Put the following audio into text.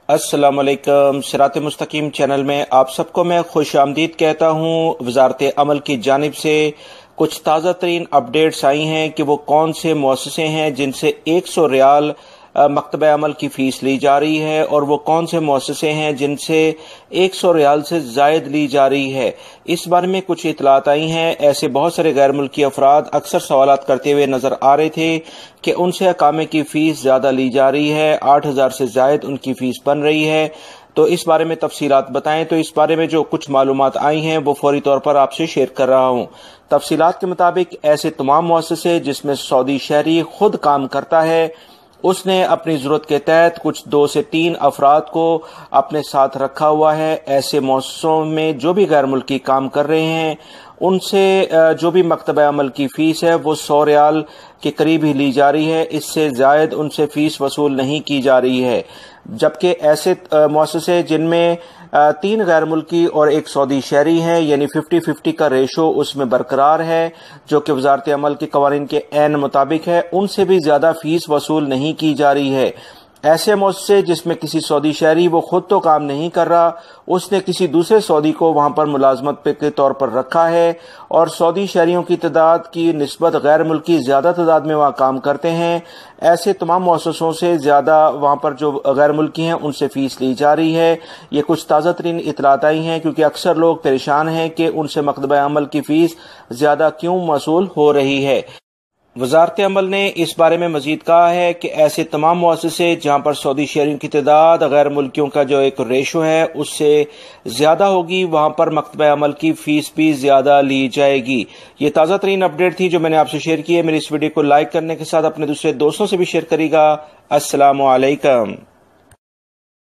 السلام علیکم۔ صراط مستقیم چینل میں آپ سب کو میں خوش آمدید کہتا ہوں۔ وزارت عمل کی جانب سے کچھ تازہ ترین اپڈیٹس آئی ہیں کہ وہ کون سے مؤسسے ہیں جن سے 100 ریال مکتبہ عمل کی فیس لی جا رہی ہے، اور وہ کون سے مؤسسے ہیں جن سے 100 ریال سے زائد لی جا رہی ہے۔ اس بارے میں کچھ اطلاعات آئی ہیں۔ ایسے بہت سارے غیر ملکی افراد اکثر سوالات کرتے ہوئے نظر آ رہے تھے کہ ان سے اقامے کی فیس زیادہ لی جا رہی ہے، 8,000 سے زائد ان کی فیس بن رہی ہے۔ تو اس بارے میں تفصیلات بتائیں۔ تو اس بارے میں جو کچھ معلومات آئی ہیں وہ فوری طور پر آپ سے شیئر کر رہا ہوں۔ تفصیلات کے مطابق ایسے تمام مؤسسے جس میں سعودی شہری خود کام کرتا ہے، اس نے اپنی ضرورت کے تحت کچھ 2 سے 3 افراد کو اپنے ساتھ رکھا ہوا ہے۔ ایسے مؤسسوں میں جو بھی غیر ملکی کام کر رہے ہیں ان سے جو بھی مکتبہ عمل کی فیس ہے وہ 100 ریال کے قریب ہی لی جا رہی ہے، اس سے زائد ان سے فیس وصول نہیں کی جا رہی ہے۔ جبکہ ایسے مؤسسے جن میں 3 غیر ملکی اور 1 سعودی شہری ہیں، یعنی 50-50 کا ریشو اس میں برقرار ہے، جو کہ وزارت عمل کے قوانین کے عین مطابق ہے، ان سے بھی زیادہ فیس وصول نہیں کی جا رہی ہے۔ ایسے مؤسسے جس میں کسی سعودی شہری وہ خود تو کام نہیں کر رہا، اس نے کسی دوسرے سعودی کو وہاں پر ملازمت کے طور پر رکھا ہے، اور سعودی شہریوں کی تعداد کی نسبت غیر ملکی زیادہ تعداد میں وہاں کام کرتے ہیں، ایسے تمام مؤسسوں سے زیادہ وہاں پر جو غیر ملکی ہیں ان سے فیس لی جا رہی ہے۔ یہ کچھ تازہ ترین اطلاعات آئی ہیں، کیونکہ اکثر لوگ پریشان ہیں کہ ان سے مکتبہ عمل کی فیس زیادہ کیوں وصول ہو رہی ہے۔ وزارت عمل نے اس بارے میں مزید کہا ہے کہ ایسے تمام مؤسسے جہاں پر سعودی شہریوں کی تعداد غیر ملکیوں کا جو ایک ریشو ہے اس سے زیادہ ہوگی، وہاں پر مکتبہ عمل کی فیس بھی زیادہ لی جائے گی۔ یہ تازہ ترین اپڈیٹ تھی جو میں نے آپ سے شیئر کی ہے۔ میری اس ویڈیو کو لائک کرنے کے ساتھ اپنے دوسرے دوستوں سے بھی شیئر کریے گا۔ السلام علیکم۔